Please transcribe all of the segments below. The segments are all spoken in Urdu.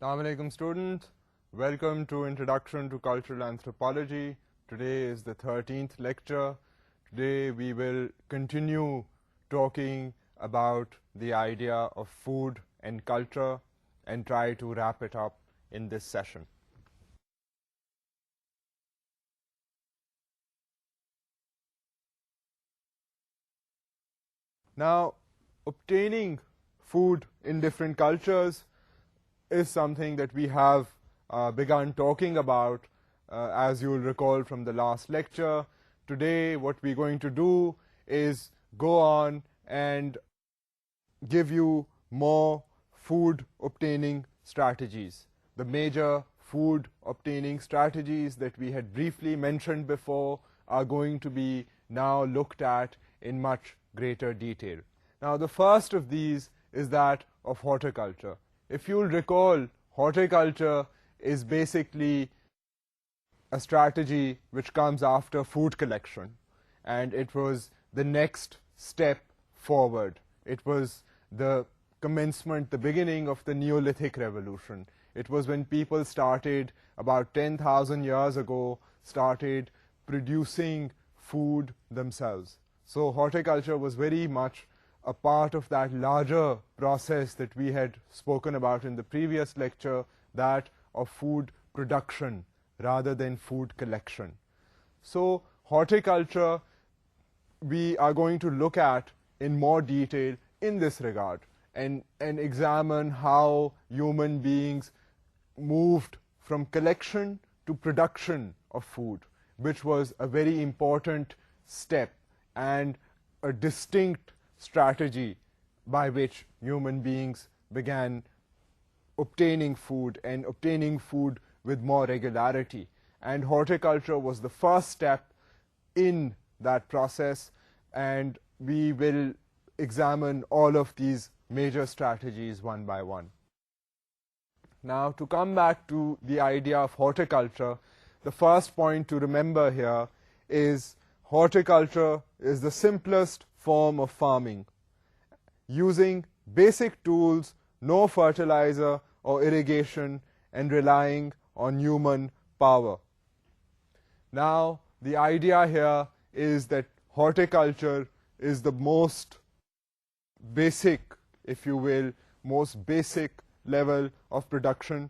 Assalamu alaikum students, welcome to Introduction to Cultural Anthropology. Today is the 13th lecture. Today we will continue talking about the idea of food and culture and try to wrap it up in this session. Now, obtaining food in different cultures is something that we have begun talking about, as you will recall from the last lecture. Today, what we're going to do is go on and give you more food obtaining strategies. The major food obtaining strategies that we had briefly mentioned before are going to be now looked at in much greater detail. Now, the first of these is that of horticulture. If you'll recall, horticulture is basically a strategy which comes after food collection, and it was the next step forward. It was the commencement, the beginning of the Neolithic revolution. It was when people started, about 10,000 years ago, started producing food themselves. So horticulture was very much a part of that larger process that we had spoken about in the previous lecture, that of food production rather than food collection. So horticulture we are going to look at in more detail in this regard and examine how human beings moved from collection to production of food, which was a very important step and a distinct strategy by which human beings began obtaining food and obtaining food with more regularity. And horticulture was the first step in that process, and we will examine all of these major strategies one by one. Now, to come back to the idea of horticulture, the first point to remember here is horticulture is the simplest form of farming, using basic tools, no fertilizer or irrigation, and relying on human power. Now, the idea here is that horticulture is the most basic, if you will, most basic level of production.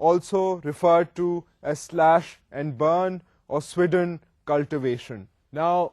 also referred to as slash and burn or swidden cultivation. Now,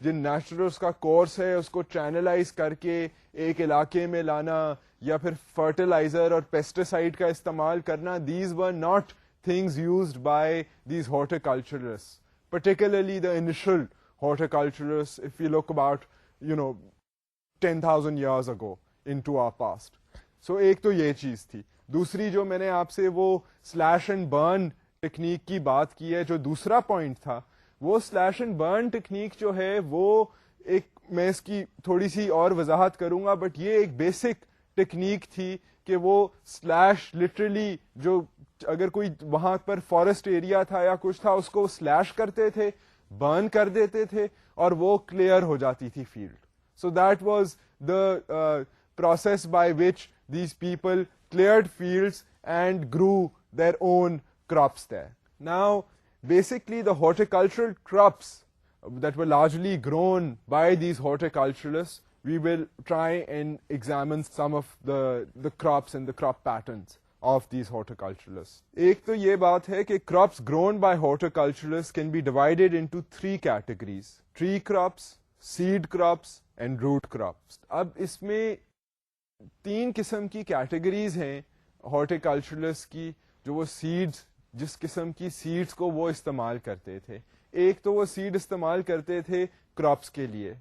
جن نیچرلس کا کورس ہے اس کو چینلائز کر کے ایک علاقے میں لانا یا پھر فرٹیلائزر اور پیسٹیسائڈ کا استعمال کرنا, these were not things used by these horticulturists, particularly the initial horticulturists, if you look about 10,000 years ago into our past. So ایک تو یہ چیز تھی. دوسری جو میں نے آپ سے وہ سلیش اینڈ برن ٹیکنیک کی بات کی ہے, جو دوسرا پوائنٹ تھا, وہ سلیش اینڈ برن ٹیکنیک جو ہے وہ ایک, میں اس کی تھوڑی سی اور وضاحت کروں گا, بٹ یہ ایک بیسک ٹیکنیک تھی کہ وہ سلیش لٹرلی جو اگر کوئی وہاں پر فارسٹ ایریا تھا یا کچھ تھا اس کو سلیش کرتے تھے, برن کر دیتے تھے اور وہ کلیئر ہو جاتی تھی field. So that was the process by which these people cleared fields and grow their own crops there. Now, basically the horticultural crops that were largely grown by these horticulturalists, we will try and examine some of the crops and the crop patterns of these horticulturalists. ایک تو یہ بات ہے کہ crops grown by horticulturalists can be divided into 3 categories: tree crops, seed crops and root crops. اب اس میں 3 قسم کی کیٹیگریز ہیں horticulturalists کی, جو وہ seeds, جس قسم کی سیڈز کو وہ استعمال کرتے تھے. ایک تو وہ سیڈ استعمال کرتے تھے کراپس کے لیے,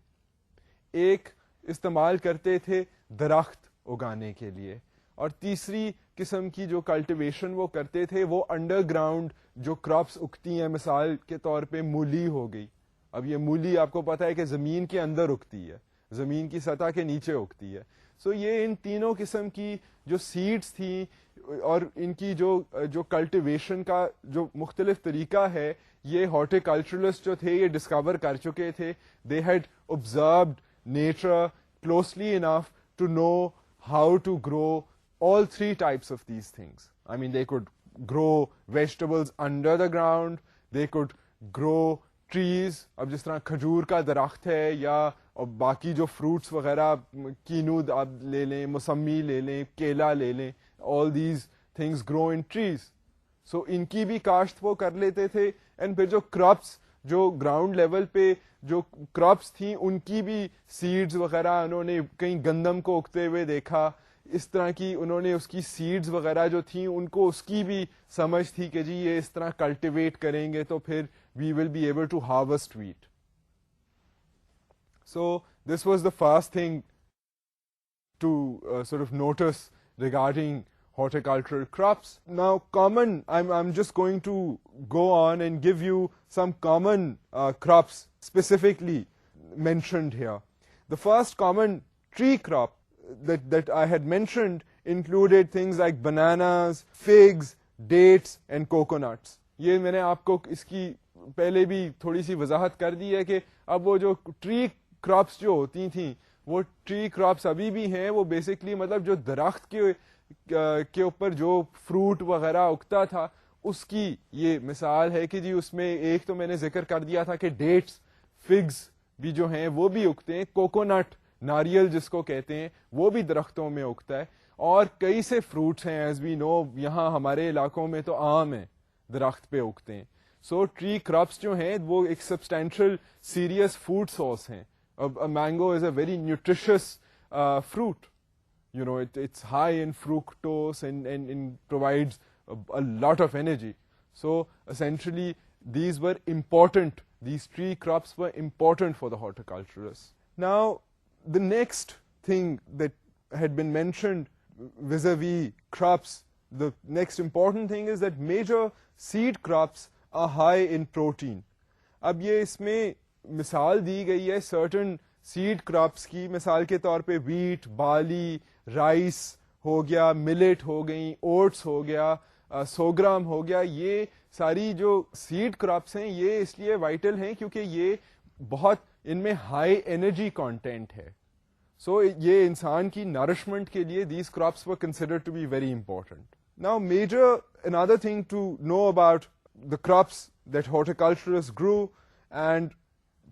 ایک استعمال کرتے تھے درخت اگانے کے لیے, اور تیسری قسم کی جو کلٹیویشن وہ کرتے تھے وہ انڈر گراؤنڈ جو کراپس اگتی ہیں, مثال کے طور پہ مولی ہو گئی. اب یہ مولی آپ کو پتا ہے کہ زمین کے اندر اگتی ہے, زمین کی سطح کے نیچے اگتی ہے. سو یہ ان تینوں قسم کی جو سیڈز تھیں اور ان کی جو کلٹیویشن کا جو مختلف طریقہ ہے, یہ ہارٹیکلچرلسٹ جو تھے یہ ڈسکور کر چکے تھے. They head observed nature closely enough to know how to grow all 3 types of these things. I mean, they could grow vegetables under the ground, they could grow trees. اب جس طرح کھجور کا درخت ہے یا باقی جو فروٹس وغیرہ, کینو آپ لے لیں, موسمی لے لیں, کیلا لے لیں, all these things grow in trees. So ان کی بھی کاشت وہ کر لیتے تھے. اینڈ پھر جو کراپس جو گراؤنڈ لیول پہ جو کراپس تھیں ان کی بھی سیڈز وغیرہ, انہوں نے کہیں گندم کو اگتے ہوئے دیکھا, اس طرح کی انہوں نے اس کی سیڈز وغیرہ جو تھیں ان کو اس کی بھی سمجھ تھی کہ جی یہ اس طرح کلٹیویٹ کریں گے تو پھر we will be able to harvest wheat. So this was the first thing to sort of notice regarding horticultural crops. Now common, I'm just going to go on and give you some common crops specifically mentioned here. The first common tree crop that I had mentioned included things like bananas, figs, dates and coconuts. یہ میں نے آپ کو اس کی پہلے بھی تھوڑی سی وضاحت کر دی ہے کہ اب وہ جو ٹری کراپس جو ہوتی تھیں وہ ٹری کراپس ابھی بھی ہیں. وہ بیسکلی مطلب جو درخت کے اوپر جو فروٹ وغیرہ اگتا تھا اس کی یہ مثال ہے کہ جی اس میں ایک تو میں نے ذکر کر دیا تھا کہ ڈیٹس, فگز بھی جو ہیں وہ بھی اگتے ہیں, کوکونٹ ناریل جس کو کہتے ہیں وہ بھی درختوں میں اگتا ہے, اور کئی سے فروٹس ہیں ایز وی نو, یہاں ہمارے علاقوں میں تو آم ہیں درخت پہ اگتے ہیں. سو ٹری کراپس جو ہیں وہ ایک سبسٹینشیل سیریس فوڈ سورس ہیں. Mango is a very nutritious fruit. You know, it's high in fructose and provides a lot of energy. So essentially these were important, these tree crops were important for the horticulturists. Now the next thing that had been mentioned vis-a-vis crops, the next important thing is that major seed crops are high in protein. اب یہ اس میں مثال دی گئی ہے certain seed crops کی, مثال کے طور پہ wheat, barley, رائس ہو گیا, ملٹ ہو گئی, اوٹس ہو گیا, سوگرام ہو گیا. یہ ساری جو سیڈ کراپس ہیں یہ اس لیے وائٹل ہیں کیونکہ یہ بہت ان میں ہائی انرجی کانٹینٹ ہے. سو یہ انسان کی نرشمنٹ کے لیے these crops were considered to be very important. Now major another thing to know about the crops that horticulturists grew, and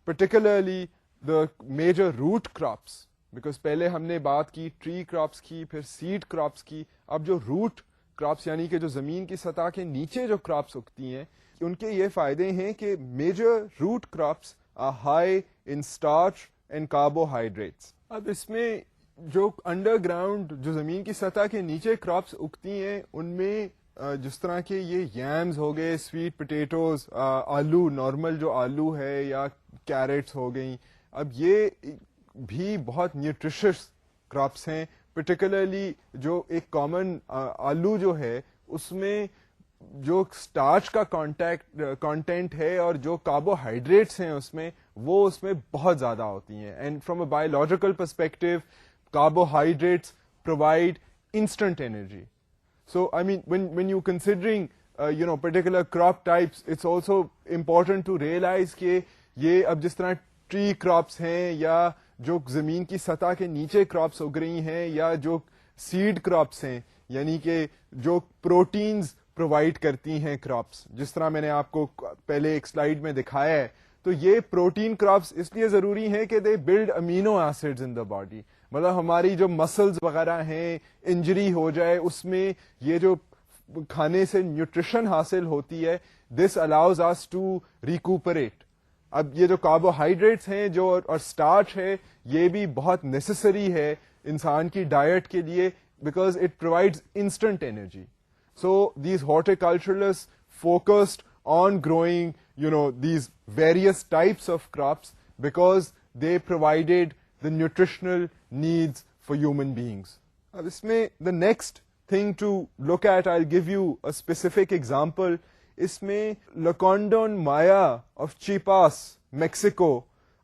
particularly the major root crops, because پہلے ہم نے بات کی ٹری کراپس کی, پھر سیڈ کراپس کی, اب جو روٹ کراپس یعنی کہ جو زمین کی سطح کے نیچے جو کراپس اگتی ہیں ان کے یہ فائدے ہیں کہ major root crops high in starch and carbohydrates. اب اس میں جو انڈر گراؤنڈ جو زمین کی سطح کے نیچے کراپس اگتی ہیں ان میں جس طرح کے یہ یامز ہو گئے, سویٹ پوٹیٹوز, آلو, نارمل جو آلو ہے, یا کیرٹس ہو گئیں. اب یہ بھی بہت نیوٹریشس کراپس ہیں, پرٹیکولرلی جو ایک کامن آلو جو ہے اس میں جو اسٹارچ کا کانٹینٹ ہے اور جو کاربوہائیڈریٹس ہیں اس میں وہ اس میں بہت زیادہ ہوتی ہیں. And from a biological perspective carbohydrates provide instant energy. So I mean when you considering particular crop types, it's also important to realize کہ یہ اب جس طرح ٹری کراپس ہیں یا جو زمین کی سطح کے نیچے کراپس اگ رہی ہیں یا جو سیڈ کراپس ہیں, یعنی کہ جو پروٹینز پرووائڈ کرتی ہیں کراپس, جس طرح میں نے آپ کو پہلے ایک سلائیڈ میں دکھایا ہے, تو یہ پروٹین کراپس اس لیے ضروری ہیں کہ دے blood amino acids in the body. مطلب ہماری جو مسلز وغیرہ ہیں, انجری ہو جائے اس میں یہ جو کھانے سے نیوٹریشن حاصل ہوتی ہے, دس الاؤز اس ٹو ریکوپریٹ. اب یہ جو کاربوہائیڈریٹس ہیں جو اور اسٹارچ ہے یہ بھی بہت نیسسری ہے انسان کی ڈائٹ کے لیے, because it provides instant energy. So these horticulturalists focused on growing these various types of crops because they provided the nutritional needs for human beings. اب اس میں the next thing to look at, I'll give you a specific example. اس میں Lacandon Maya of Chiapas, Mexico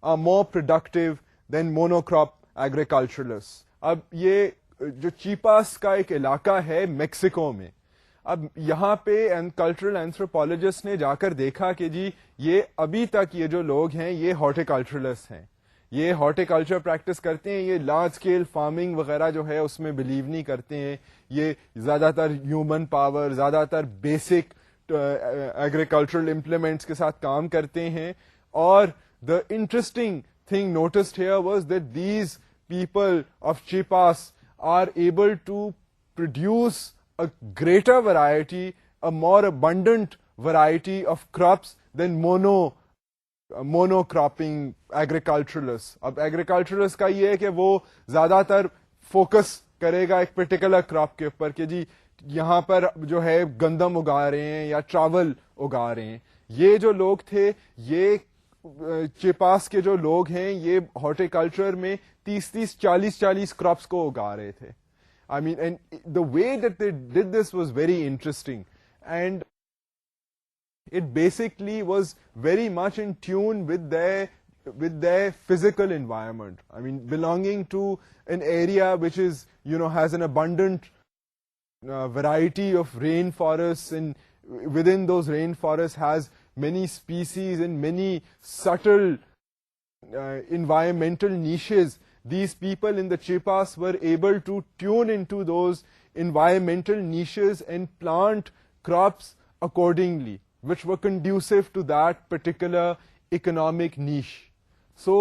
are more productive than monocrop agriculturalists. اب یہ جو چیپاس کا ایک علاقہ ہے میکسیکو میں, اب یہاں پہ کلچرل اینتھروپولوجسٹ نے جا کر دیکھا کہ جی یہ ابھی تک یہ جو لوگ ہیں یہ ہارٹیکلچرلسٹ ہیں, یہ ہارٹیکلچر پریکٹس کرتے ہیں, یہ لارج اسکیل فارمنگ وغیرہ جو ہے اس میں بلیو نہیں کرتے ہیں, یہ زیادہ تر ہیومن پاور, زیادہ تر بیسک ایگریکلچرل امپلیمنٹس کے ساتھ کام کرتے ہیں. اور the interesting thing noticed here was that these people of چیپاس are able to produce a greater variety, a more abundant variety of crops than monocropping agriculturalists. اب agriculturalists کا یہ ہے کہ وہ زیادہ تر فوکس کرے گا ایک پرٹیکولر کراپ کے اوپر کہ جی یہاں پر جو ہے گندم اگا رہے ہیں یا چاول اگا رہے ہیں. یہ جو لوگ تھے, یہ چیپاس کے جو لوگ ہیں, یہ ہارٹیکلچر میں 30-40 کراپس کو اگا رہے تھے. I mean, and the way that they did this was very interesting, and it basically was very much in tune with their physical environment. I mean, belonging to an area which is, has an abundant variety of rainforests, and within those rainforests has many species and many subtle environmental niches. These people in the Chiapas were able to tune into those environmental niches and plant crops accordingly, which were conducive to that particular economic niche. So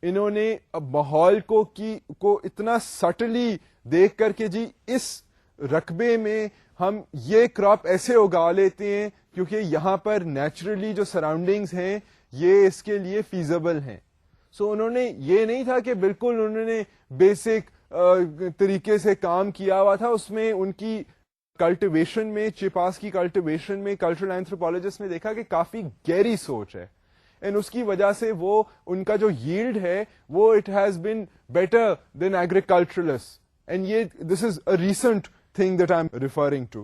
انہوں نے ماحول کو اتنا سٹلی دیکھ کر کے جی اس رقبے میں ہم یہ کراپ ایسے اگا لیتے ہیں کیونکہ یہاں پر نیچرلی جو سراؤنڈنگز ہیں یہ اس کے لیے فیزیبل ہیں. سو انہوں نے یہ نہیں تھا کہ بالکل انہوں نے بیسک طریقے سے کام کیا ہوا تھا, اس میں ان کی کلٹیویشن میں, چیپاس کی کلٹیویشن میں کلچرل اینتھروپولوجسٹ نے دیکھا کہ کافی گہری سوچ ہے, اینڈ اس کی وجہ سے وہ ان کا جو ییلڈ ہے وہ it has been better than agriculturalists. And یہ this is a recent thing that I'm referring to.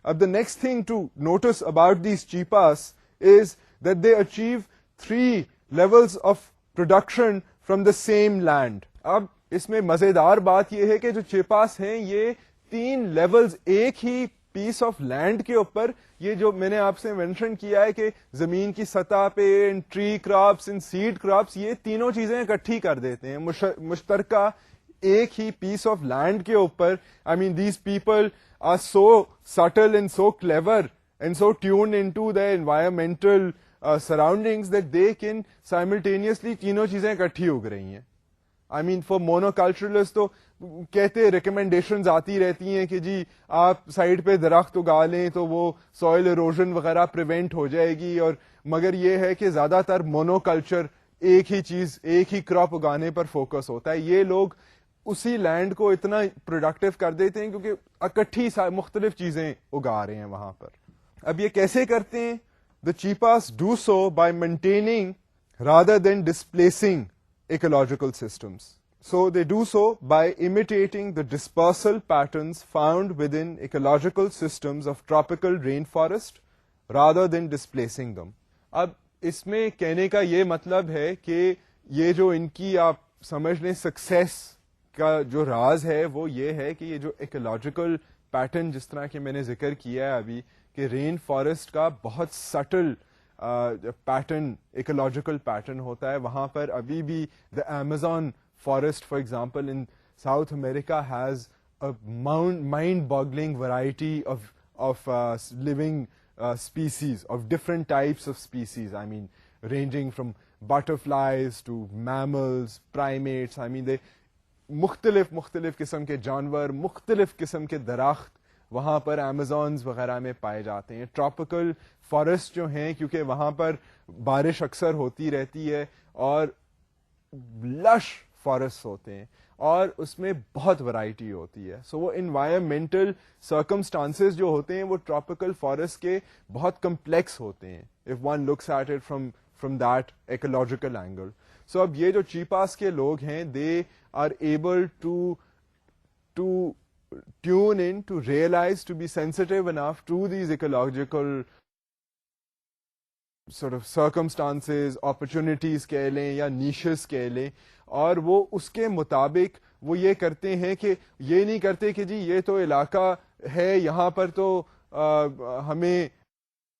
The next thing to notice about these chipas is that they achieve 3 levels of production from the same land. اب اس میں مزیدار بات یہ ہے کہ جو چیپاس ہیں یہ 3 لیولز ایک ہی پیس آف لینڈ کے اوپر, یہ جو میں نے آپ سے مینشن کیا ہے کہ زمین کی سطح پہ ٹری کراپس ان سیڈ کراپس, یہ تینوں چیزیں اکٹھی کر دیتے ہیں مشترکہ ایک ہی پیس آف لینڈ کے اوپر. I mean these people are so subtle and so clever and so tuned into the environmental surroundings that they can simultaneously تینوں چیزیں اکٹھی اگ رہی ہیں. آئی مین فار مونوکلچرلسٹ تو کہتے ریکمینڈیشنز آتی رہتی ہیں کہ جی آپ سائڈ پہ درخت اگا لیں تو وہ سوئل ایروژن وغیرہ پریونٹ ہو جائے گی, اور مگر یہ ہے کہ زیادہ تر مونو کلچر ایک ہی چیز, ایک ہی کراپ اگانے پر فوکس ہوتا ہے. یہ لوگ اسی لینڈ کو اتنا پروڈکٹیو کر دیتے ہیں کیونکہ اکٹھی مختلف چیزیں اگا رہے ہیں وہاں پر. اب یہ کیسے کرتے ہیں؟ The cheapas do so by maintaining rather than displacing ecological systems. So they do so by imitating the dispersal patterns found within ecological systems of tropical rainforest rather than displacing them. اب اس میں کہنے کا یہ مطلب ہے کہ یہ جو ان کی آپ سمجھ لیں سکسیس کا جو راز ہے وہ یہ ہے کہ یہ جو ایکولوجیکل پیٹرن جس طرح کہ میں نے ذکر کیا ہے ابھی کہ رین فارسٹ کا بہت سٹل پیٹرن ایکولوجیکل پیٹرن ہوتا ہے. وہاں پر ابھی بھی the Amazon forest for example in South America has mind boggling variety of living species of different types of species. I mean, ranging from butterflies to mammals, primates. I mean, they مختلف قسم کے جانور, مختلف قسم کے درخت وہاں پر ایمیزونز وغیرہ میں پائے جاتے ہیں. ٹراپیکل فارسٹ جو ہیں کیونکہ وہاں پر بارش اکثر ہوتی رہتی ہے اور لش فارسٹ ہوتے ہیں اور اس میں بہت ورائٹی ہوتی ہے. سو وہ انوائرمنٹل سرکمسٹانسز جو ہوتے ہیں وہ ٹراپیکل فارسٹ کے بہت کمپلیکس ہوتے ہیں if one looks at it from that ecological angle. سو اب یہ جو چیپاس کے لوگ ہیں they are able to tune in, to realize, to be sensitive enough to these ecological sort of circumstances, opportunities کہہ لیں یا niches کہہ لیں, اور وہ اس کے مطابق وہ یہ کرتے ہیں کہ یہ نہیں کرتے کہ جی یہ تو علاقہ ہے یہاں پر تو ہمیں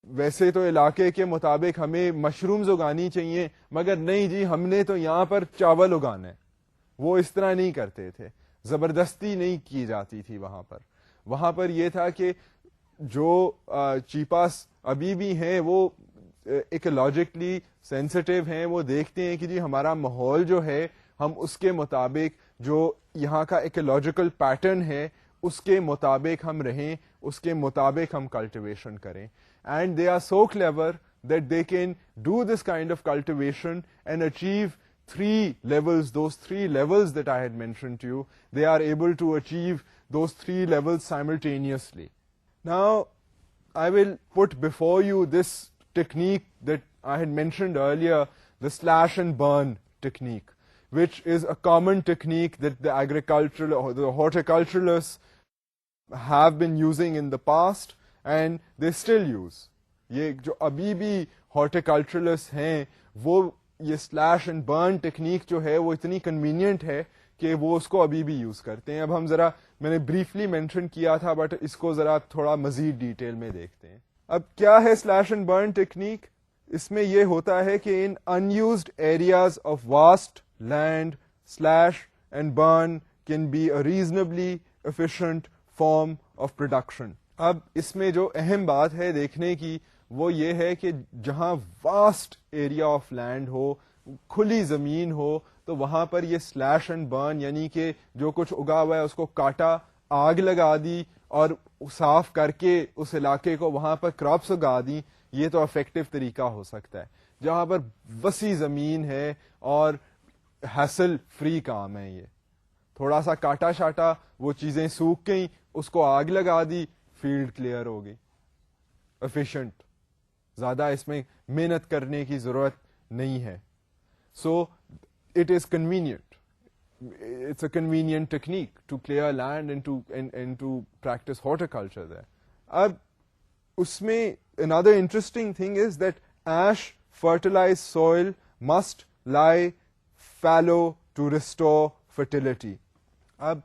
ویسے تو علاقے کے مطابق ہمیں مشرومز اگانی چاہیے مگر نہیں جی ہم نے تو یہاں پر چاول اگانا ہے. وہ اس طرح نہیں کرتے تھے, زبردستی نہیں کی جاتی تھی وہاں پر یہ تھا کہ جو چیپاس ابھی بھی ہیں وہ ایکولوجیکلی سینسٹیو ہیں, وہ دیکھتے ہیں کہ جی ہمارا ماحول جو ہے ہم اس کے مطابق جو یہاں کا ایکولوجیکل پیٹرن ہے اس کے مطابق ہم رہیں, اس کے مطابق ہم کلٹیویشن کریں. And they are so clever that they can do this kind of cultivation and achieve three levels, those 3 levels that I had mentioned to you, they are able to achieve those 3 levels simultaneously. Now, I will put before you this technique that I had mentioned earlier, the slash and burn technique, which is a common technique that the agricultural or the horticulturalists have been using in the past and they still use. یہ جو ابھی بھی horticulturalists ہیں وہ یہ سلیش اینڈ برن ٹیکنیک جو ہے وہ اتنی کنوینئنٹ ہے کہ وہ اس کو ابھی بھی یوز کرتے ہیں. اب ہم ذرا میں نے بریفلی مینشن کیا تھا بٹ اس کو ذرا تھوڑا مزید ڈیٹیل میں دیکھتے ہیں. اب کیا ہے سلیش اینڈ برن ٹیکنیک؟ اس میں یہ ہوتا ہے کہ in unused areas of waste land slash and burn can be a reasonably efficient form of production. اب اس میں جو اہم بات ہے دیکھنے کی وہ یہ ہے کہ جہاں واسٹ ایریا آف لینڈ ہو, کھلی زمین ہو, تو وہاں پر یہ سلیش اینڈ برن یعنی کہ جو کچھ اگا ہوا ہے اس کو کاٹا, آگ لگا دی اور صاف کر کے اس علاقے کو وہاں پر کراپس اگا دی, یہ تو افیکٹو طریقہ ہو سکتا ہے. جہاں پر وسیع زمین ہے اور ہیسل فری کام ہے, یہ تھوڑا سا کاٹا شاٹا, وہ چیزیں سوکھ گئیں, اس کو آگ لگا دی, فیلڈ کلیئر ہو گئی, ایفیشینٹ, زیادہ اس میں محنت کرنے کی ضرورت نہیں ہے. So it is convenient, it's a convenient technique to clear land and to practise horticulture there. اب اس میں another interesting thing is that ash fertilized soil must lie fallow to restore fertility. اب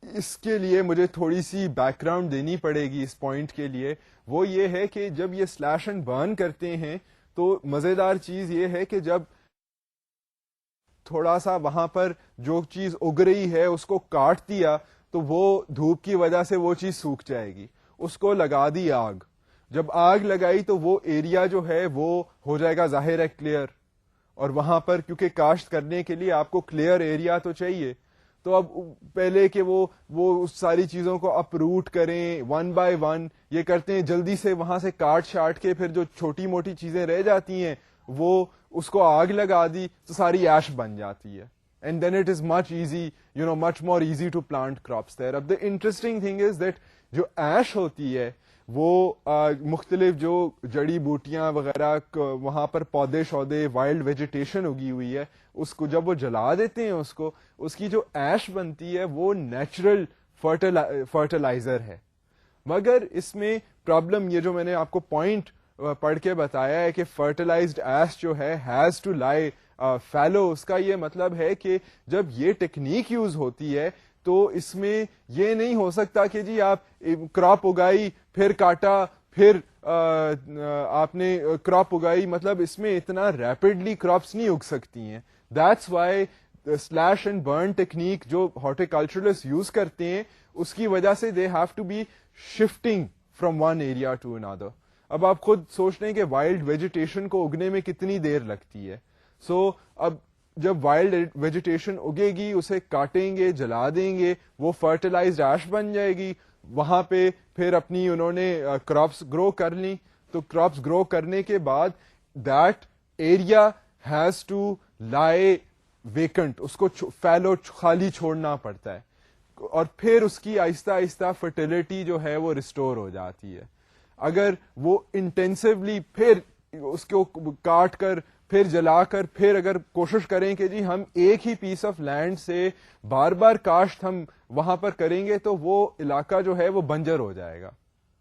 اس کے لیے مجھے تھوڑی سی بیک گراؤنڈ دینی پڑے گی اس پوائنٹ کے لیے. وہ یہ ہے کہ جب یہ سلیش اینڈ برن کرتے ہیں تو مزیدار چیز یہ ہے کہ جب تھوڑا سا وہاں پر جو چیز اگ رہی ہے اس کو کاٹ دیا تو وہ دھوپ کی وجہ سے وہ چیز سوکھ جائے گی. اس کو لگا دی آگ, جب آگ لگائی تو وہ ایریا جو ہے وہ ہو جائے گا ظاہر ہے کلیئر, اور وہاں پر کیونکہ کاشت کرنے کے لیے آپ کو کلیئر ایریا تو چاہیے. تو اب پہلے کہ وہ اس ساری چیزوں کو اپروٹ کریں ون بائی ون, یہ کرتے ہیں جلدی سے وہاں سے کاٹ شاٹ کے پھر جو چھوٹی موٹی چیزیں رہ جاتی ہیں وہ اس کو آگ لگا دی تو ساری ایش بن جاتی ہے. And then it is much easy, much more easy to plant crops there. اب the interesting thing is that جو ایش ہوتی ہے وہ مختلف جو جڑی بوٹیاں وغیرہ وہاں پر پودے شودے وائلڈ ویجیٹیشن اگی ہوئی ہے, اس کو جب وہ جلا دیتے ہیں اس کی جو ایش بنتی ہے وہ نیچرل فرٹیلائزر ہے. مگر اس میں پرابلم یہ جو میں نے آپ کو پوائنٹ پڑھ کے بتایا ہے کہ فرٹیلائزڈ ایش جو ہے ہیز ٹو لائی فیلو, اس کا یہ مطلب ہے کہ جب یہ ٹیکنیک یوز ہوتی ہے تو اس میں یہ نہیں ہو سکتا کہ جی آپ کراپ اگائی پھر کاٹا پھر آپ نے کراپ اگائی, مطلب اس میں اتنا ریپڈلی کراپس نہیں اگ سکتی ہیں. That's why slash and burn technique جو ہارٹیکلچرلسٹ یوز کرتے ہیں اس کی وجہ سے they have to be shifting from one area to another. اب آپ خود سوچ لیں کہ وائلڈ ویجیٹیشن کو اگنے میں کتنی دیر لگتی ہے. سو اب جب وائلڈ ویجیٹیشن اگے گی اسے کاٹیں گے جلا دیں گے وہ فرٹیلائزڈ ایش بن جائے گی, وہاں پہ پھر اپنی انہوں نے کراپس گرو کر لی, تو کراپس گرو کرنے کے بعد that area has to lie vacant, اس کو فیلو خالی چھوڑنا پڑتا ہے اور پھر اس کی آہستہ آہستہ فرٹیلٹی جو ہے وہ ریسٹور ہو جاتی ہے. اگر وہ انٹینسولی پھر اس کو کاٹ کر پھر جلا کر پھر اگر کوشش کریں کہ جی ہم ایک ہی پیس آف لینڈ سے بار بار کاشت ہم وہاں پر کریں گے تو وہ علاقہ جو ہے وہ بنجر ہو جائے گا,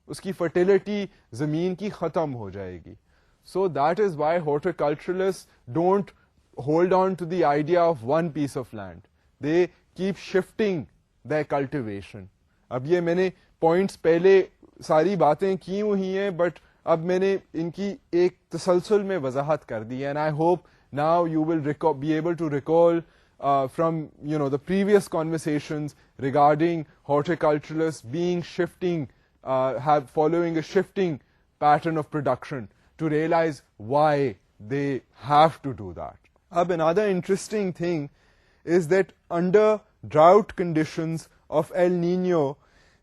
اس کی فرٹیلٹی زمین کی ختم ہو جائے گی. So that is why horticulturalists don't hold on to the idea of one piece of land, they keep shifting the cultivation. اب یہ میں نے پوائنٹس پہلے ساری باتیں کی ہوئی ہیں بٹ اب میں نے ان کی ایک تسلسل میں وضاحت کر دی ہے. And I hope now you will be able to recall from the previous conversations regarding horticulturalists being shifting, following a shifting pattern of production to realize why they have to do that. Another interesting thing is that under drought conditions of El Nino,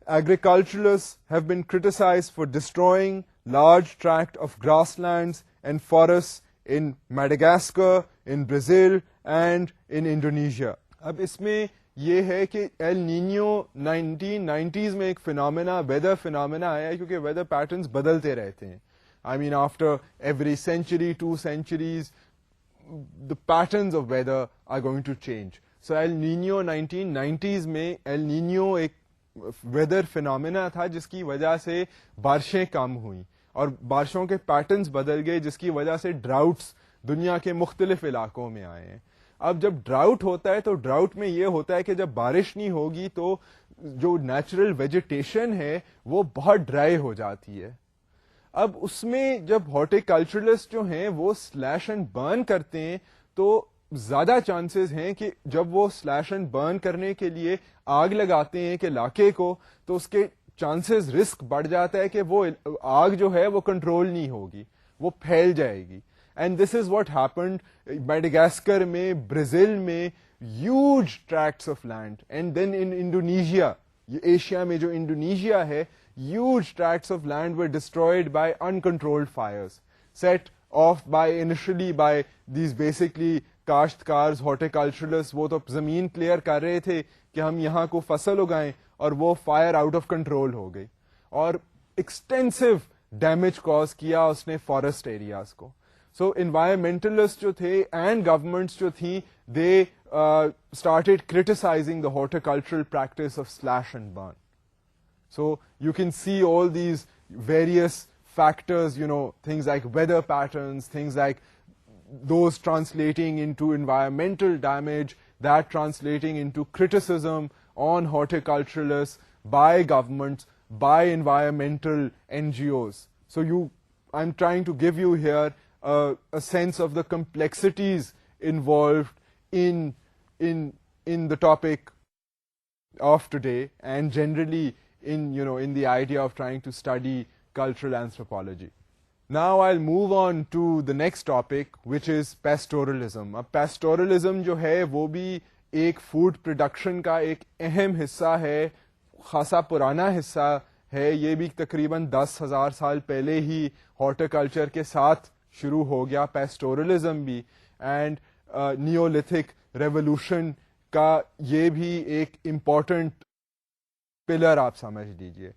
agriculturalists have been criticized for destroying large tracts of grasslands and forests in Madagascar, in Brazil and in Indonesia. اب اس میں یہ ہے کہ ایل نینیو 1990s میں ایک فنامنا ویدر فنامنا آیا ہے کیونکہ ویدر پیٹرنز بدلتے رہتے ہیں. I mean after every century, 2 centuries, the patterns of weather are going to change. So El Nino 1990s میں ایل نینیو ایک ویدر فنامنا تھا جس کی وجہ سے بارشیں کم ہوئیں اور بارشوں کے پیٹرنز بدل گئے جس کی وجہ سے ڈراؤٹس دنیا کے مختلف علاقوں میں آئے ہیں. اب جب ڈراؤٹ ہوتا ہے تو ڈراؤٹ میں یہ ہوتا ہے کہ جب بارش نہیں ہوگی تو جو نیچرل ویجیٹیشن ہے وہ بہت ڈرائی ہو جاتی ہے. اب اس میں جب ہارٹیکلچرلسٹ جو ہیں وہ سلیش اینڈ برن کرتے ہیں تو زیادہ چانسز ہیں کہ جب وہ سلیش اینڈ برن کرنے کے لیے آگ لگاتے ہیں کہ علاقے کو تو اس کے چانسز رسک بڑھ جاتا ہے کہ وہ آگ جو ہے وہ کنٹرول نہیں ہوگی, وہ پھیل جائے گی. And this is what happened Madagascar میں, برازیل میں, huge tracts of land. And then in Indonesia, Asia میں جو انڈونیشیا ہے, huge tracts of land were destroyed by uncontrolled fires set off by initially by these basically کاشتکارز ہارٹیکلچرلسٹ. وہ تو زمین کلیئر کر رہے تھے کہ ہم یہاں کو فصل اگائیں اور وہ فائر آؤٹ آف کنٹرول ہو گئی اور ایکسٹینسو ڈیمیج کاز کیا اس نے فارسٹ ایریاز کو. سو انوائرمنٹلسٹ جو تھے اینڈ گورمنٹس جو تھیں they started criticising the horticultural practice of slash and burn. So you can see all these various factors, things like weather patterns, things like those translating into environmental damage, that translating into criticism on horticulturalists by governments, by environmental NGOs. So I'm trying to give you here a sense of the complexities involved in the topic of today and generally in the idea of trying to study cultural anthropology. Now I'll move on to the next topic, which is pastoralism. اب pastoralism جو ہے وہ بھی ایک فوڈ پروڈکشن کا ایک اہم حصہ ہے, خاصا پرانا حصہ ہے. یہ بھی تقریباً 10,000 سال پہلے ہی ہارٹیکلچر کے ساتھ شروع ہو گیا پیسٹورلزم بھی, اینڈ نیولتھک ریولوشن کا یہ بھی ایک امپورٹنٹ پلر آپ سمجھ لیجئے.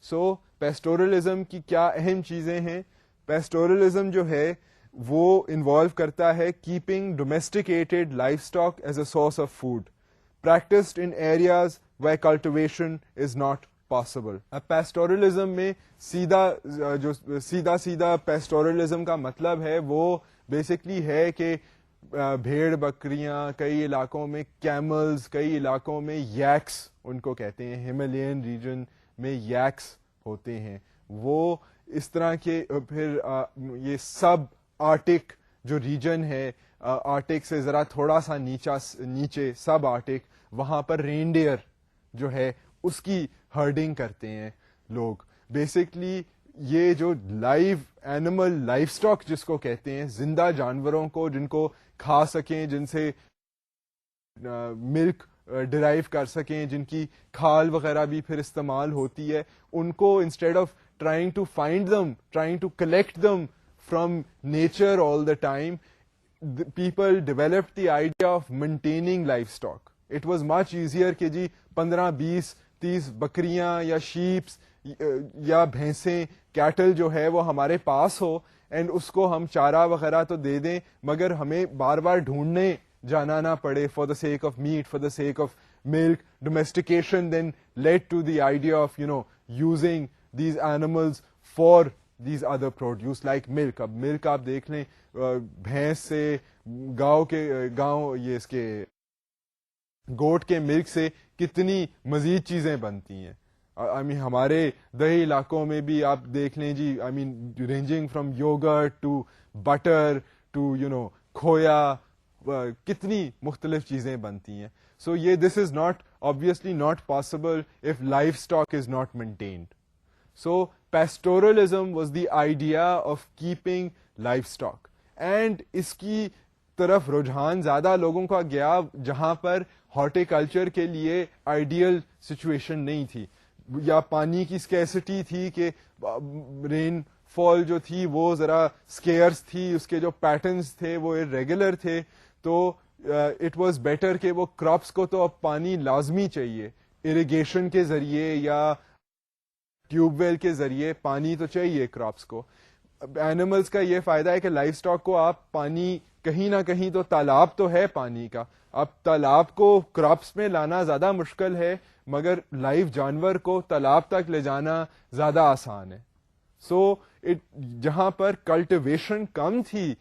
سو پیسٹورلزم کی کیا اہم چیزیں ہیں؟ پیسٹورلزم جو ہے وہ انوالو کرتا ہے keeping domesticated livestock as a source of food practised in areas where cultivation is not possible. اب پیسٹورلزم میں سیدھا پیسٹورلزم کا مطلب ہے وہ بیسکلی ہے کہ بھیڑ بکریاں, کئی علاقوں میں کیملز, کئی علاقوں میں ییکس ان کو کہتے ہیں, ہمالین ریجن میں ییکس ہوتے ہیں, وہ اس طرح کے. پھر یہ سب آرٹک جو ریجن ہے, آرٹک سے ذرا تھوڑا سا نیچے سب آرٹک, وہاں پر رینڈیئر جو ہے اس کی ہرڈنگ کرتے ہیں لوگ. بیسکلی یہ جو لائیو اینیمل لائف اسٹاک جس کو کہتے ہیں, زندہ جانوروں کو جن کو کھا سکیں, جن سے ملک ڈرائیو کر سکیں, جن کی کھال وغیرہ بھی پھر استعمال ہوتی ہے, ان کو instead of trying to find them, trying to collect them from nature all the time, people developed the idea of maintaining livestock. It was much easier کہ جی 15-20-30 بکریاں یا شیپس یا بھینسیں, کیٹل جو ہے وہ ہمارے پاس ہو, اینڈ اس کو ہم چارہ وغیرہ تو دے دیں, مگر ہمیں بار بار ڈھونڈنے جانا نہ پڑے for the sake of meat, for the sake of milk. Domestication then led to the idea of using these animals for these other produce like milk. اب ملک آپ دیکھ لیں, بھینس سے, گاؤں یہ اس کے گوٹ کے ملک سے کتنی مزید چیزیں بنتی ہیں. ہمارے دیہی علاقوں میں بھی آپ دیکھ لیں جی, ranging from yogurt to butter to khoya, کتنی مختلف چیزیں بنتی ہیں. سو یہ this is not obviously not possible if livestock is not maintained. So pastoralism was the idea of keeping livestock, and اس کی طرف رجحان زیادہ لوگوں کا گیا جہاں پر ہارٹیکلچر کے لیے آئیڈیل سچویشن نہیں تھی, یا پانی کی اسکیسٹی تھی کہ رین فال جو تھی وہ ذرا اسکیئرس تھی, اس کے جو پیٹرنس تھے وہ ریگولر تھے, تو اٹ واز بیٹر کہ وہ کراپس کو تو اب پانی لازمی چاہیے, اریگیشن کے ذریعے یا ٹیوب ویل کے ذریعے پانی تو چاہیے کراپس کو. اینیملز کا یہ فائدہ ہے کہ لائف اسٹاک کو آپ پانی کہیں نہ کہیں تو تالاب تو ہے پانی کا, اب تالاب کو کراپس میں لانا زیادہ مشکل ہے, مگر لائیو جانور کو تالاب تک لے جانا زیادہ آسان ہے. سو جہاں پر کلٹیویشن کم تھی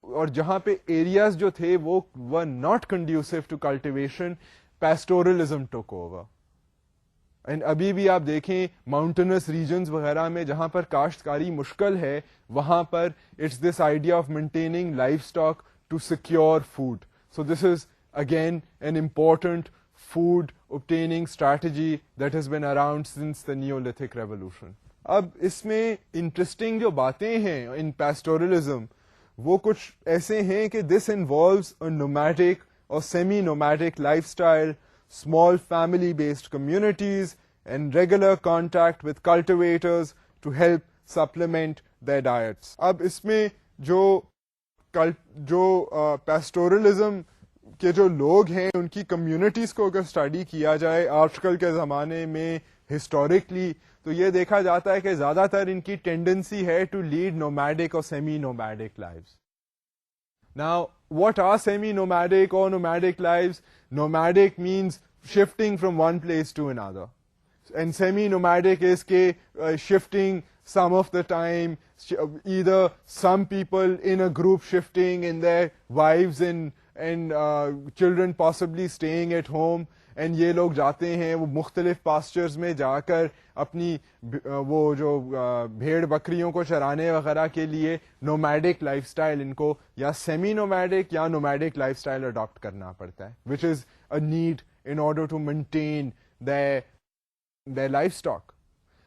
اور جہاں پہ ایریاز جو تھے وہ were not conducive to cultivation, pastoralism took over. And ابھی بھی آپ دیکھیں ماؤنٹینس ریجنز وغیرہ میں جہاں پر کاشتکاری مشکل ہے, وہاں پر it's this idea of maintaining livestock to secure food. So this is again an important food obtaining strategy that has been around since the Neolithic revolution. اب اس میں انٹرسٹنگ جو باتیں ہیں ان پیسٹورلزم وہ کچھ ایسے ہیں کہ this involves a nomadic or semi-nomadic lifestyle, small family-based communities, and regular contact with cultivators to help supplement their diets. اب اس میں جو پیسٹورلزم کہ جو لوگ ہیں ان کی کمیونٹیز کو اگر اسٹڈی کیا جائے آج کل کے زمانے میں ہسٹوریکلی, تو یہ دیکھا جاتا ہے کہ زیادہ تر ان کی ٹینڈنسی ہے ٹو لیڈ نومیڈک اور semi nomadic lives. Now, what are semi-nomadic or nomadic lives? Nomadic means shifting from one place to another. And semi-nomadic is shifting some of the time, either some people in a group shifting and their wives and children possibly staying at home, and یہ لوگ جاتے ہیں وہ مختلف پاسچرز میں جا کر اپنی وہ جو بھیڑ بکریوں کو چرانے وغیرہ کے لیے نومیڈک لائف سٹائل ان کو یا semi nomadic or nomadic lifestyle adapt کرنا پڑتا ہے, which is a need in order to maintain their livestock.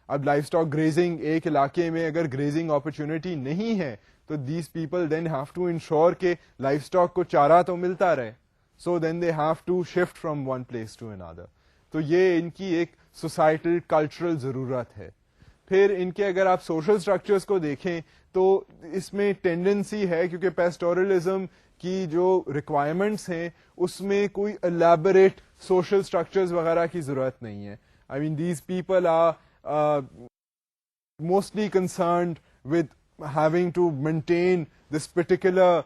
اب لائف اسٹاک گریزنگ ایک علاقے میں اگر گریزنگ اپرچونٹی نہیں ہے تو these people then have to ensure کہ لائف اسٹاک کو چارہ تو ملتا رہے. So then they have to shift from one place to another. تو یہ ان کی ایک سوسائٹل کلچرل ضرورت ہے. پھر ان کے اگر آپ سوشل اسٹرکچرس کو دیکھیں تو اس میں ٹینڈنسی ہے, کیونکہ پیسٹورلزم کی جو ریکوائرمنٹس ہیں اس میں کوئی الیبوریٹ سوشل اسٹرکچرز وغیرہ کی ضرورت نہیں ہے. I mean these people are mostly concerned with having to maintain this particular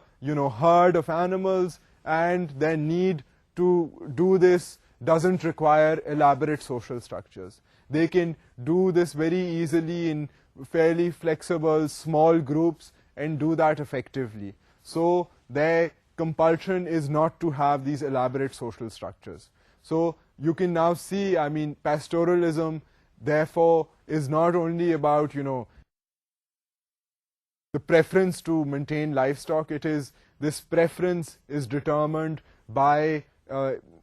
herd of animals, and their need to do this doesn't require elaborate social structures. They can do this very easily in fairly flexible small groups and do that effectively. So their compulsion is not to have these elaborate social structures. So you can now see, I mean, pastoralism therefore is not only about the preference to maintain livestock. It is, this preference is determined by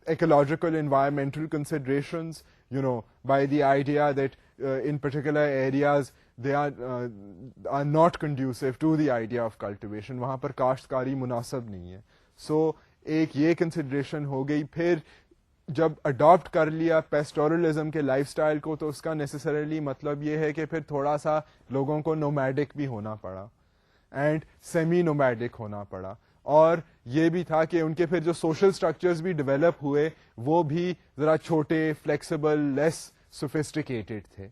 ecological environmental considerations, by the idea that in particular areas they are not conducive to the idea of cultivation. وہاں پر کاشتکاری مناسب نہیں ہے. So ایک یہ کنسیڈریشن ہو گئی. پھر جب اڈاپٹ کر لیا پیسٹورلزم کے لائف سٹائل کو, تو اس کا نیسسریلی مطلب یہ ہے کہ پھر تھوڑا سا لوگوں کو نومیڈک بھی ہونا پڑا اینڈ سیمی نومیڈک ہونا پڑا, اور یہ بھی تھا کہ ان کے پھر جو سوشل اسٹرکچرز بھی ڈیولپ ہوئے وہ بھی ذرا چھوٹے, فلیکسیبل, لیس سوفسٹیکیٹڈ تھے.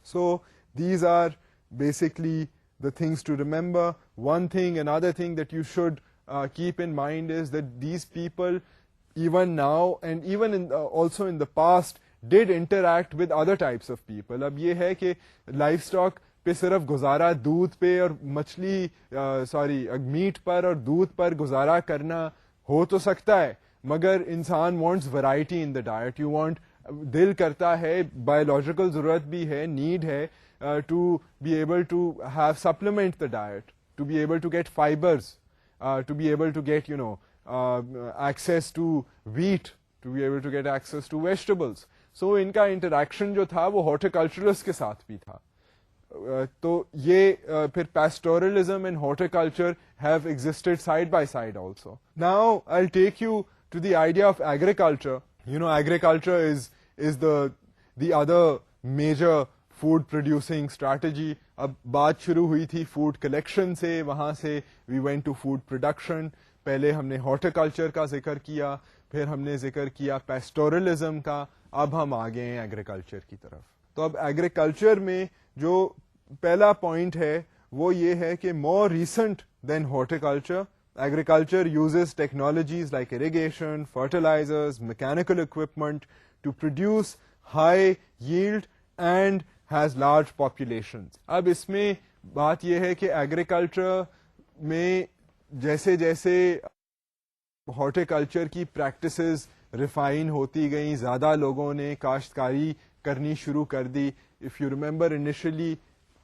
So these are basically the things to remember. One thing, another thing that you should keep in mind is that these people, even now and even also in the past, did interact with other types of people. اب یہ ہے کہ لائف اسٹاک پہ صرف گزارا دودھ پہ اور مچھلی میٹ پر اور دودھ پر گزارا کرنا ہو تو سکتا ہے, مگر انسان wants variety in the diet. You want, دل کرتا ہے, بایولوجیکل ضرورت بھی ہے, نیڈ ہے to be able to have supplement the diet, to be able to get fibers, to be able to get access to wheat, to be able to get access to vegetables. So ان کا انٹریکشن جو تھا وہ ہارٹیکلچرسٹ کے ساتھ بھی تھا. تو یہ پھر pastoralism and horticulture have existed side by side also. Now I'll take you to the idea of agriculture. Agriculture is the other major food producing strategy. اب بات شروع ہوئی تھی فوڈ کلیکشن سے, وہاں سے we went to food production. پہلے ہم نے ہارٹیکلچر کا ذکر کیا, پھر ہم نے ذکر کیا پیسٹورلزم کا, اب ہم آ گئے ہیں ایگریکلچر کی طرف. تو اب ایگریکلچر میں جو پہلا پوائنٹ ہے وہ یہ ہے کہ more recent then horticulture, agriculture uses technologies like irrigation, fertilizers, mechanical equipment to produce high yield and has large populations. اب اس میں بات یہ ہے کہ ایگریکلچر میں جیسے جیسے ہارٹیکلچر کی پریکٹسز ریفائن ہوتی گئیں, زیادہ لوگوں نے کاشتکاری کرنی شروع کر دی. If you remember initially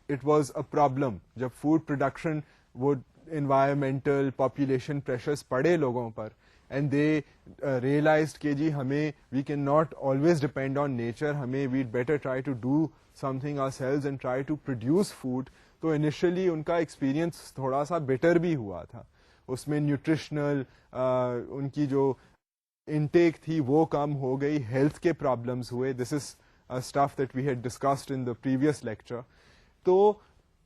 it was a problem جب فوڈ پروڈکشن, وہ انوائرمنٹل پاپولیشن پریشرز پڑے لوگوں پر, and they realized کہ جی ہمیں we cannot always depend on nature, ہمیں we'd better try to do something ourselves and try to produce food. تو انیشلی ان کا ایکسپیرئنس تھوڑا سا بیٹر بھی ہوا تھا. اس میں نیوٹریشنل ان کی جو انٹیک تھی وہ کم ہو گئی, ہیلتھ کے پرابلمس ہوئے. This is stuff that we had discussed in the previous lecture. تو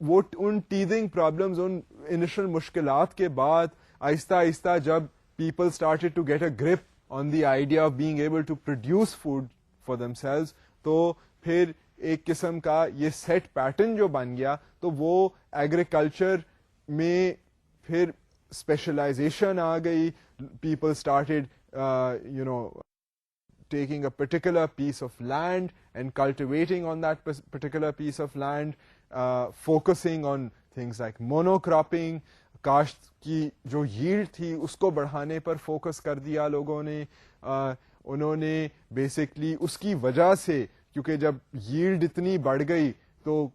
وہ ان ٹیزنگ پرابلمس, ان انیشل مشکلات کے بعد آہستہ آہستہ جب people started to get a grip on the idea of being able to produce food for themselves, تو پھر ایک قسم کا یہ سیٹ پیٹرن جو بن گیا, تو وہ ایگریکلچر میں پھر اسپیشلائزیشن آ گئی. people started taking a particular piece of land and cultivating on that particular piece of land, focusing on things like monocropping. کاشت کی جو ییلڈ تھی اس کو بڑھانے پر فوکس کر دیا لوگوں نے. انہوں نے بیسکلی اس کی وجہ سے, کیونکہ جب ییلڈ اتنی بڑھ گئی تو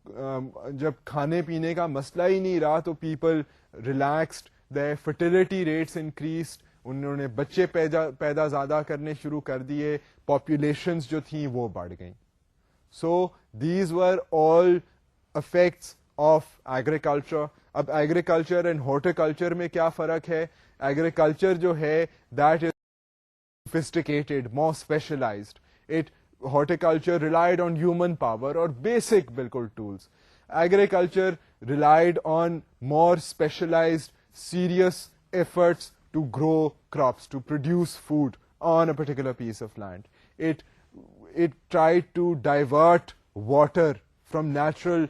جب کھانے پینے کا مسئلہ ہی نہیں رہا, تو people relaxed, their fertility rates increased, انہوں نے بچے پیدا زیادہ کرنے شروع کر دیے, پاپولیشنز جو تھیں وہ بڑھ گئیں. So these were all effects of agriculture. اب ایگریکلچر اینڈ ہارٹیکلچر میں کیا فرق ہے؟ ایگریکلچر جو ہے that is sophisticated, more specialized. It horticulture relied on human power or basic bilkul tools. Agriculture relied on more specialized, serious efforts to grow crops, to produce food on a particular piece of land. It tried to divert water from natural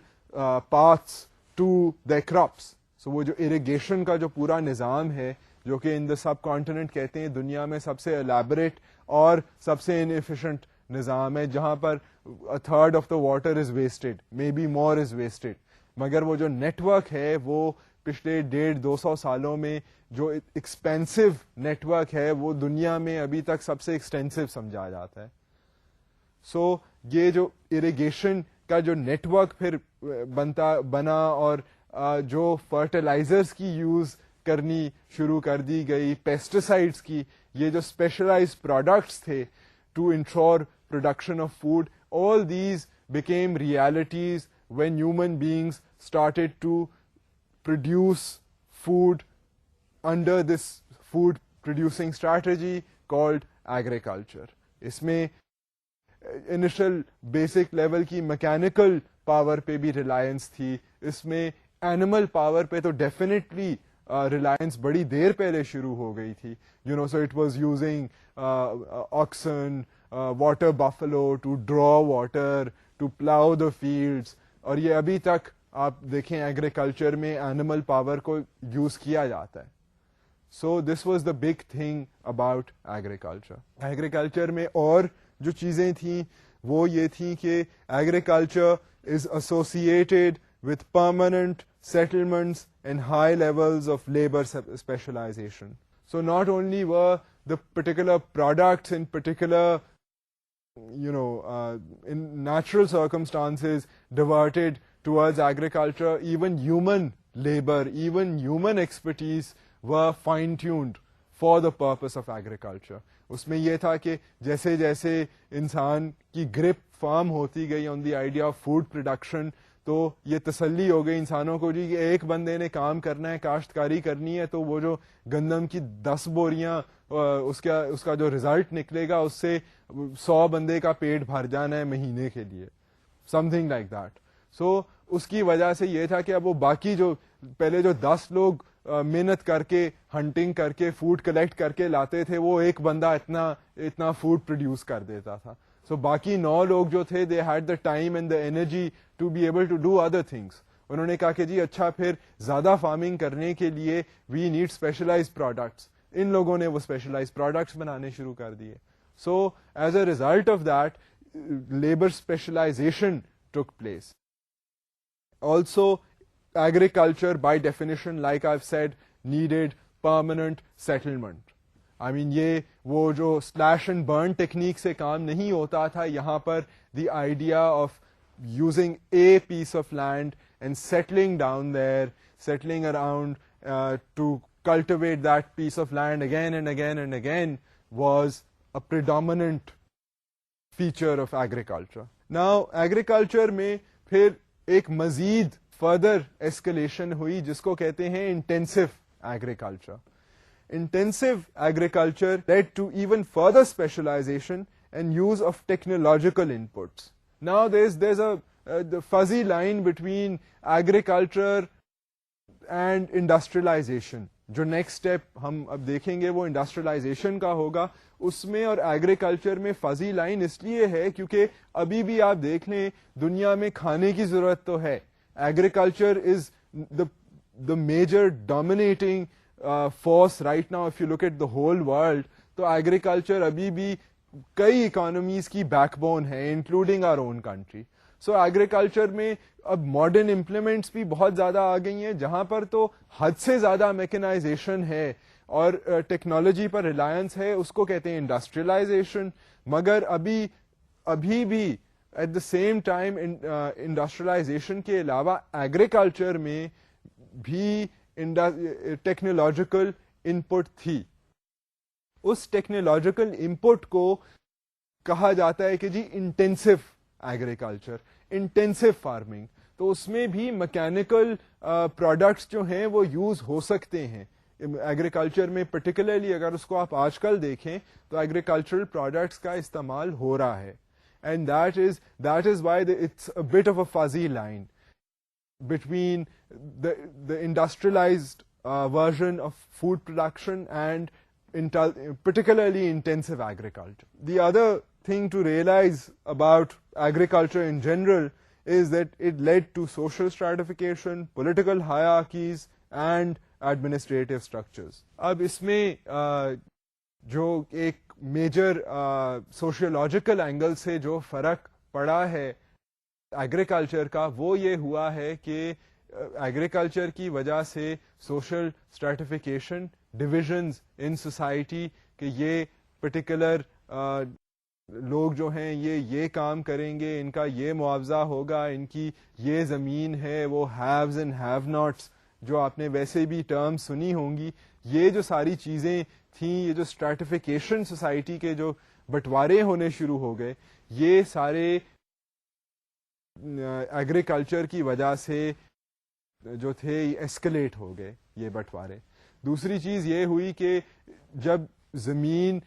paths to their crops. So وہ جو irrigation کا جو پورا نظام ہے جو کہ ان دا سب کانٹیننٹ کہتے ہیں دنیا میں سب سے الیبریٹ اور سب سے انفیشینٹ نظام ہے, جہاں پر a third of the water is wasted, maybe more is wasted. مگر وہ جو نیٹ ورک ہے وہ پچھلے 150-200 سالوں میں جو ایکسپینسو نیٹ ورک ہے وہ دنیا میں ابھی تک سب سے ایکسٹینسو سمجھا جاتا ہے. سو یہ جو اریگیشن کا جو نیٹ ورک پھر بنا اور جو فرٹیلائزرز کی یوز کرنی شروع کر دی گئی, پیسٹیسائڈس کی, یہ جو اسپیشلائزڈ پروڈکٹس تھے to ensure production of food, all these became realities when human beings started to produce food under this food producing strategy called agriculture. اس میں انیشل بیسک لیول کی میکینیکل پاور پہ بھی ریلائنس تھی, اس میں اینیمل پاور پہ تو ڈیفینیٹلی ریلائنس بڑی دیر پہلے شروع ہو گئی تھی. So it was using oxen, water buffalo to draw water, to plow the fields, اور یہ ابھی تک آپ دیکھیں ایگریکلچر میں اینیمل پاور کو یوز کیا جاتا ہے. So this was the big thing about agriculture. Agriculture میں اور جو چیزیں تھیں وہ یہ تھیں کہ agriculture is associated with permanent settlements and high levels of labor specialization. So not only were the particular products in particular in natural circumstances diverted towards agriculture, even human labor, even human expertise were fine-tuned for the purpose of agriculture. اس میں یہ تھا کہ جیسے جیسے انسان کی گرپ فارم ہوتی گئی on the idea of food production, تو یہ تسلی ہو گئی انسانوں کو جی کہ ایک بندے نے کام کرنا ہے, کاشتکاری کرنی ہے, تو وہ جو گندم کی 10 بوریاں اس کا جو ریزلٹ نکلے گا اس سے 100 بندے کا پیٹ بھر جانا ہے مہینے کے لیے, سم تھنگ لائک دیٹ. سو اس کی وجہ سے یہ تھا کہ اب وہ باقی جو پہلے جو 10 لوگ محنت کر کے ہنٹنگ کر کے فوڈ کلیکٹ کر کے لاتے تھے, وہ ایک بندہ اتنا فوڈ پروڈیوس کر دیتا تھا. سو باقی 9 لوگ جو تھے they had the time and the energy to be able to do other things. انہوں نے کہا کہ جی اچھا پھر زیادہ فارمنگ کرنے کے لیے وی نیڈ اسپیشلائز پروڈکٹس. ان لوگوں نے وہ اسپیشلائز پروڈکٹس بنانے شروع کر دیے. So as a result of that labour specialization took place. Also agriculture by definition, like I've said, needed permanent settlement. I mean یہ وہ جو slash and burn technique سے کام نہیں ہوتا تھا. یہاں پر the idea of using a piece of land and settling down there, settling around to cultivate that piece of land again and again and again was a predominant feature of agriculture. Now agriculture میں پھر ایک مزید فردر ایسکلیشن ہوئی جس کو کہتے ہیں intensive agriculture. Intensive agriculture lead to even further specialization and use of technological inputs. Now there is a fuzzy line between agriculture and industrialization. جو نیکسٹ اسٹیپ ہم اب دیکھیں گے وہ انڈسٹریلائزیشن کا ہوگا. اس میں اور ایگریکلچر میں فزی لائن اس لیے ہے کیونکہ ابھی بھی آپ دیکھ لیں دنیا میں کھانے کی ضرورت تو ہے. Agriculture is the major dominating force right now if you look at the whole world. تو agriculture ابھی بھی کئی economies کی بیک بون ہے including our own country. So agriculture میں اب modern implements بھی بہت زیادہ آ گئی ہیں جہاں پر تو حد سے زیادہ میکنائزیشن ہے اور ٹیکنالوجی پر ریلائنس ہے, اس کو کہتے ہیں انڈسٹریلائزیشن. مگر ابھی بھی at the same time industrialization کے علاوہ ایگریکلچر میں بھی ٹیکنالوجیکل انپٹ تھی. اس ٹیکنالوجیکل انپٹ کو کہا جاتا ہے کہ جی انٹینسو ایگریکلچر, انٹینسو فارمنگ. تو اس میں بھی میکینیکل پروڈکٹس جو ہیں وہ یوز ہو سکتے ہیں ایگریکلچر میں. پرٹیکولرلی اگر اس کو آپ آج کل دیکھیں تو ایگریکلچرل پروڈکٹس کا استعمال ہو رہا ہے. and that is why it's a bit of a fuzzy line between the industrialized version of food production and particularly intensive agriculture. The other thing to realize about agriculture in general is that it led to social stratification, political hierarchies, and administrative structures. اب اس میں جو ایک میجر سوشیولوجیکل اینگل سے جو فرق پڑا ہے ایگریکلچر کا وہ یہ ہوا ہے کہ ایگریکلچر کی وجہ سے سوشل اسٹریٹیفیکیشن ڈویژنز ان سوسائٹی کہ یہ پرٹیکولر لوگ جو ہیں یہ کام کریں گے، ان کا یہ معاوضہ ہوگا، ان کی یہ زمین ہے، وہ ہیوز اینڈ ہیو ناٹس جو آپ نے ویسے بھی ٹرم سنی ہوں گی، یہ جو ساری چیزیں تھیں، یہ جو اسٹریٹیفیکیشن سوسائٹی کے جو بٹوارے ہونے شروع ہو گئے، یہ سارے ایگریکلچر کی وجہ سے جو تھے ایسکلیٹ ہو گئے یہ بٹوارے. دوسری چیز یہ ہوئی کہ جب زمین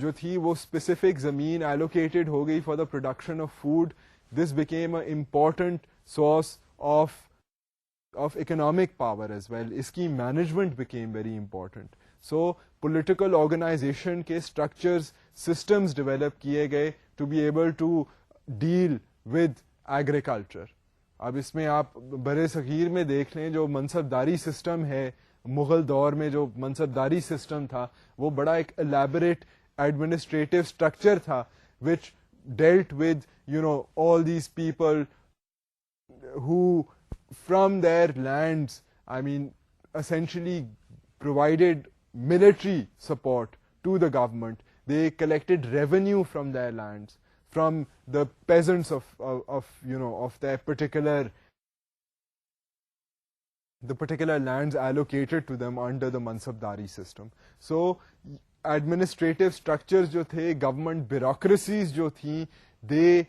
جو تھی وہ اسپیسیفک زمین ایلوکیٹڈ ہو گئی for the production of food, this became a important source of economic power as well. اس کی management became very important. So political organisation کے اسٹرکچرز سسٹمز ڈیولپ کیے گئے to be able to deal with agriculture. اب اس میں آپ بر صغیر میں دیکھ لیں جو منصبداری سسٹم ہے، مغل دور میں جو منصبداری سسٹم تھا وہ بڑا ایک الیبوریٹ ایڈمنسٹریٹو اسٹرکچر تھا which dealt with all these people who from their lands essentially provided military support to the government. They collected revenue from their lands, from the peasants of their particular lands allocated to them under the mansabdari system. So administrative structures جو تھے، government bureaucracies جو تھیں، they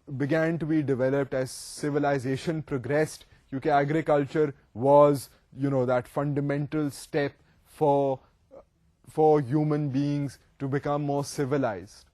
began to be developed as civilization progressed, کیونکہ agriculture was that fundamental step for human beings to become more civilized.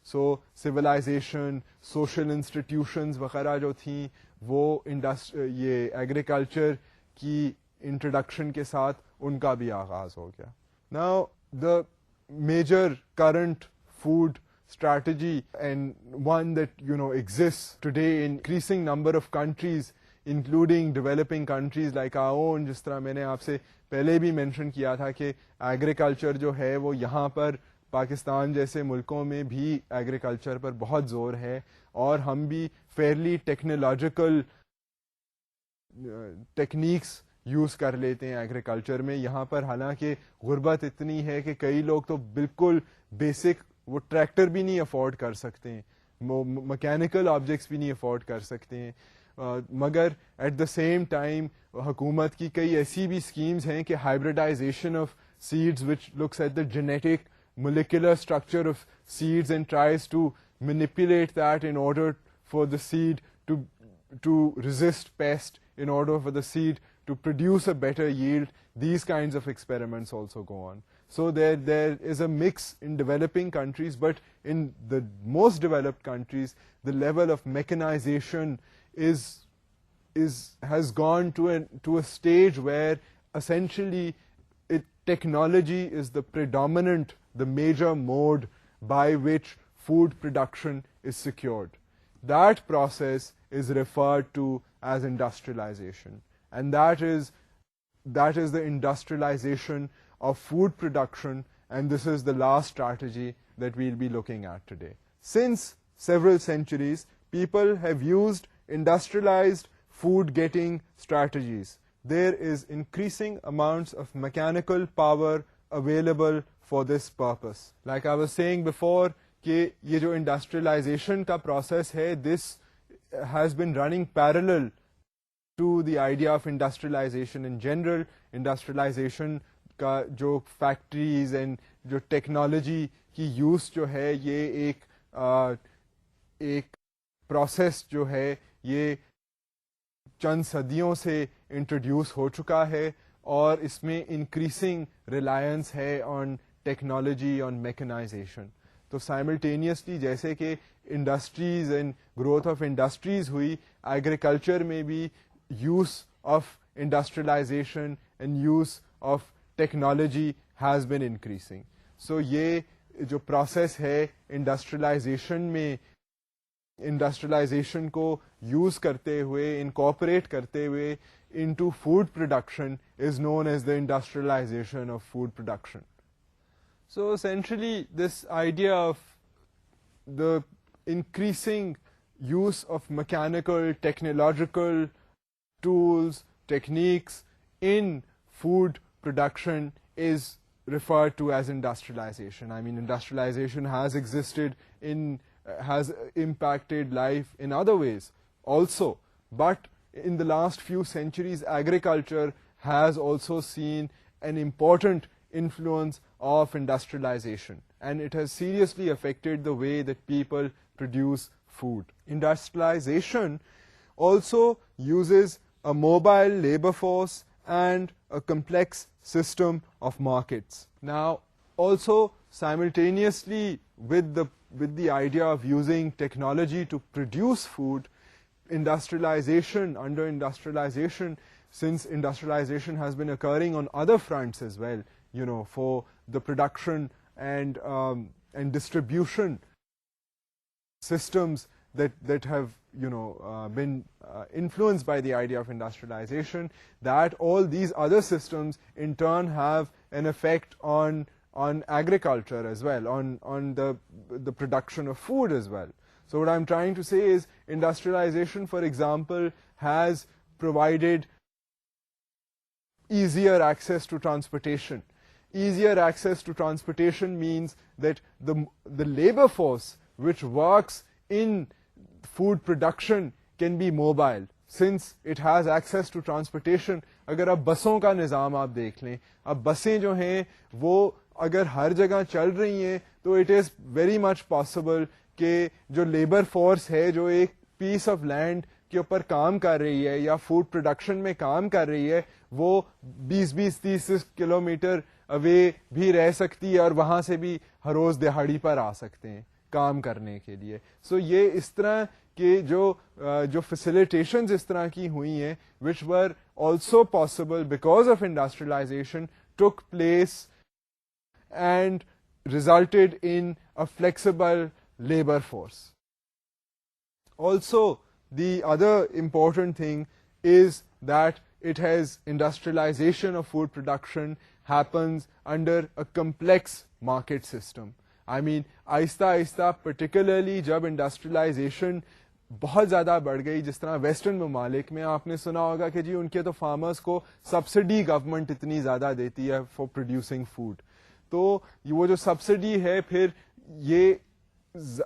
So civilization, social institutions وغیرہ جو تھیں وہ یہ ایگریکلچر کی انٹروڈکشن کے ساتھ ان کا بھی آغاز ہو گیا. Now the major current food strategy and one that exists today in increasing number of countries including developing countries like our own. جس طرح میں نے آپ سے پہلے بھی مینشن کیا تھا کہ ایگریکلچر جو ہے وہ یہاں پر پاکستان جیسے ملکوں میں بھی ایگریکلچر پر بہت زور ہے، اور ہم بھی فیئرلی ٹیکنالوجیکل ٹیکنیکس یوز کر لیتے ہیں ایگریکلچر میں. یہاں پر حالانکہ غربت اتنی ہے کہ کئی لوگ تو بالکل بیسک وہ ٹریکٹر بھی نہیں افورڈ کر سکتے ہیں، مکینیکل آبجیکٹس بھی نہیں افورڈ کر سکتے ہیں، مگر ایٹ دا سیم ٹائم حکومت کی کئی ایسی بھی اسکیمز ہیں کہ hybridisation of seeds which looks at the genetic molecular structure of seeds and tries to manipulate that in order for the seed to resist pest, in order for the seed to produce a better yield. These kinds of experiments also go on. So there is a mix in developing countries, but in the most developed countries the level of mechanization has gone to a stage where essentially technology is the major mode by which food production is secured. That process is referred to as industrialization, and that is the industrialization of food production, and this is the last strategy that we'll be looking at today. Since several centuries, people have used industrialized food getting strategies. There is increasing amounts of mechanical power available for this purpose. Like I was saying before کہ یہ جو انڈسٹریلائزیشن کا پروسیس ہے this has been running parallel to the idea of industrialization in general. Industrialization کا جو فیکٹریز اینڈ جو ٹیکنالوجی کی یوز جو ہے یہ ایک پروسیس جو ہے یہ چند صدیوں سے انٹروڈیوس ہو چکا ہے، اور اس میں انکریزنگ ریلائنس ہے آن ٹیکنالوجی، آن میکنائزیشن. تو سائملٹینیسلی جیسے کہ industries and growth of industries ہوئی, ایگریکلچر میں بھی use of industrialisation and use of technology has been increasing. So یہ جو پروسیس ہے انڈسٹریلائزیشن میں, انڈسٹریلائزیشن کو یوز کرتے ہوئے, انکارپوریٹ کرتے ہوئے into food production is known as the industrialization of food production. So essentially this idea of the increasing use of mechanical, technological tools, techniques in food production is referred to as industrialization. I mean, industrialization has existed has impacted life in other ways also, but in the last few centuries, agriculture has also seen an important influence of industrialization, and it has seriously affected the way that people produce food. Industrialization also uses a mobile labor force and a complex system of markets. Now, also simultaneously with the idea of using technology to produce food, under industrialization, since industrialization has been occurring on other fronts as well, for the production and distribution systems that have been influenced by the idea of industrialization, that all these other systems in turn have an effect on agriculture as well, on the production of food as well. So what I'm trying to say is industrialization, for example, has provided easier access to transportation. Easier access to transportation means that the labor force which works in food production can be mobile. Since it has access to transportation, اگر اب بسوں کا نظام آپ دیکھ لیں, اب بسیں جو ہیں وہ اگر ہر جگہ چل رہی ہیں تو it is very much possible کہ جو لیبر فورس ہے جو ایک پیس آف لینڈ کے اوپر کام کر رہی ہے یا فوڈ پروڈکشن میں کام کر رہی ہے, وہ 20-30 کلومیٹر اوے بھی رہ سکتی ہے اور وہاں سے بھی ہر روز دہاڑی پر آ سکتے ہیں کام کرنے کے لیے. سو یہ اس طرح کہ جو فیسیلیٹیشنز اس طرح کی ہوئی ہیں which were also possible because of industrialization took place and resulted in a flexible labor force. Also, the other important thing is that industrialization of food production happens under a complex market system. I mean, آہستہ آہستہ particularly جب انڈسٹریلائزیشن بہت زیادہ بڑھ گئی, جس طرح ویسٹرن ممالک میں آپ نے سنا ہوگا کہ جی ان کے تو فارمرز کو سبسڈی گورنمنٹ اتنی زیادہ دیتی ہے فار پروڈیوسنگ فوڈ, تو وہ جو سبسڈی ہے پھر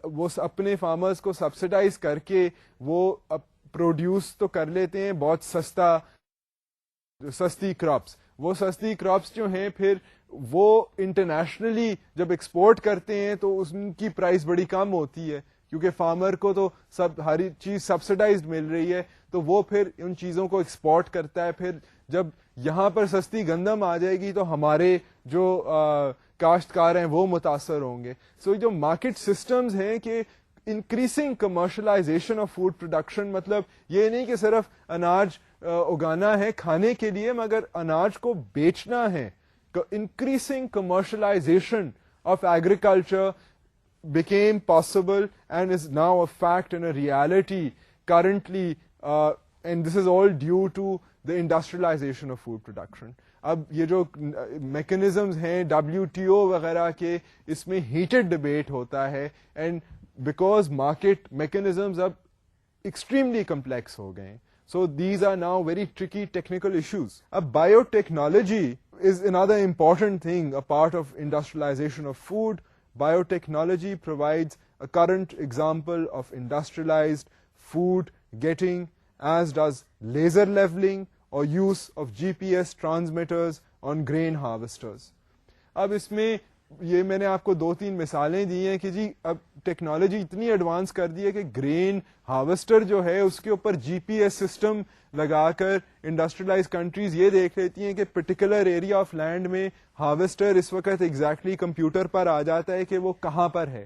وہ اپنے فارمرز کو سبسڈائز کر کے وہ پروڈیوس تو کر لیتے ہیں بہت سستی کراپس. وہ سستی کراپس جو ہیں پھر وہ انٹرنیشنلی جب ایکسپورٹ کرتے ہیں تو ان کی پرائس بڑی کم ہوتی ہے کیونکہ فارمر کو تو ہر چیز سبسڈائزڈ مل رہی ہے, تو وہ پھر ان چیزوں کو ایکسپورٹ کرتا ہے. پھر جب یہاں پر سستی گندم آ جائے گی تو ہمارے جو کاشتکار ہیں وہ متاثر ہوں گے. سو جو مارکیٹ سسٹمز ہیں کہ increasing commercialization of food production, مطلب یہ نہیں کہ صرف اناج اگانا ہے کھانے کے لیے مگر اناج کو بیچنا ہے. Increasing commercialization of agriculture became possible and is now a fact and a reality currently, and this is all due to the industrialization of food production. اب یہ جو میکنزمز ہیں WTO وغیرہ کے, اس میں ہیٹڈ ڈبیٹ ہوتا ہے, اینڈ بیکاز مارکیٹ میکنزمز اب ایکسٹریملی کمپلیکس ہو گئے. So these are now very tricky technical issues. Biotechnology is another important thing, a part of industrialization of food. Biotechnology provides a current example of industrialized food getting, as does laser leveling or use of GPS transmitters on grain harvesters. اب اس میں یہ میں نے آپ کو 2-3 مثالیں دی ہیں کہ جی اب ٹیکنالوجی اتنی ایڈوانس کر دی ہے کہ گرین ہارویسٹر جو ہے اس کے اوپر GPS سسٹم لگا کر انڈسٹریلائز کنٹریز یہ دیکھ لیتی ہیں کہ پرٹیکولر ایریا آف لینڈ میں ہارویسٹر اس وقت ایگزیکٹلی کمپیوٹر پر آ جاتا ہے کہ وہ کہاں پر ہے.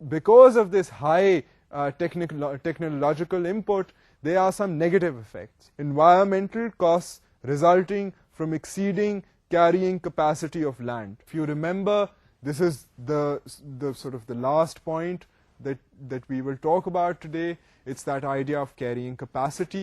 because of this high technological input, there are some negative effects. Environmental costs resulting from exceeding carrying capacity of land. If you remember, this is the sort of the last point that we will talk about today. It's that idea of carrying capacity.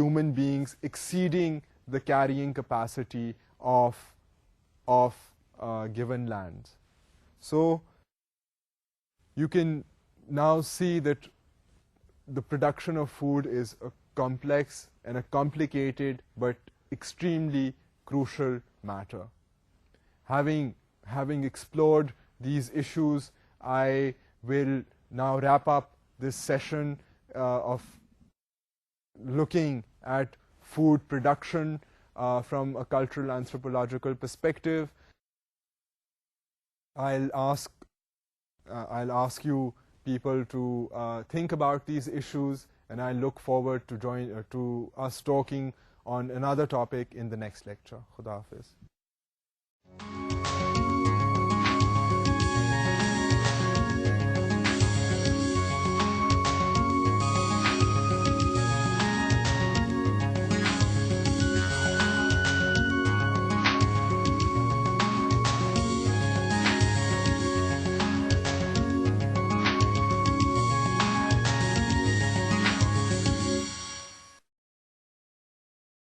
human beings exceeding the carrying capacity of given lands. So you can now see that the production of food is a complex and a complicated but extremely crucial matter. Having explored these issues, I will now wrap up this session of looking at food production from a cultural anthropological perspective. I'll ask you people to think about these issues, and I look forward to us talking on another topic in the next lecture. Khuda Hafiz.